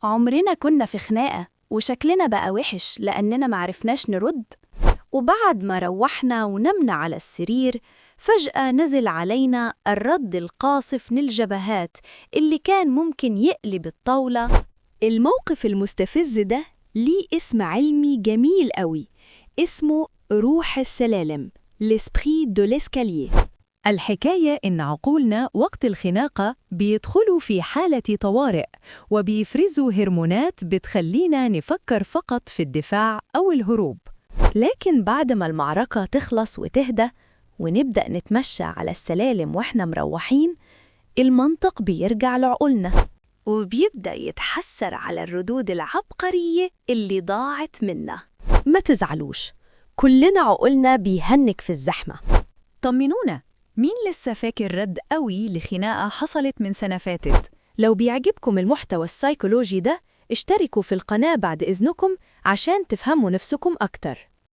عمرنا كنا في خناقة وشكلنا بقى وحش لأننا معرفناش نرد. وبعد ما روحنا ونمنا على السرير فجأة نزل علينا الرد القاصف للجبهات اللي كان ممكن يقلب الطاولة. الموقف المستفز ده ليه اسم علمي جميل قوي، اسمه روح السلالم l'esprit de l'escalier. الحكاية إن عقولنا وقت الخناقة بيدخلوا في حالة طوارئ وبيفرزوا هرمونات بتخلينا نفكر فقط في الدفاع أو الهروب. لكن بعد ما المعركة تخلص وتهدى ونبدأ نتمشى على السلالم وإحنا مروحين، المنطق بيرجع لعقولنا وبيبدأ يتحسر على الردود العبقرية اللي ضاعت منا. ما تزعلوش، كلنا عقولنا بيهنك في الزحمة. طمنونا، مين لسه فاكر رد قوي لخناقة حصلت من سنة فاتت؟ لو بيعجبكم المحتوى السيكولوجي ده اشتركوا في القناة بعد إذنكم عشان تفهموا نفسكم أكتر.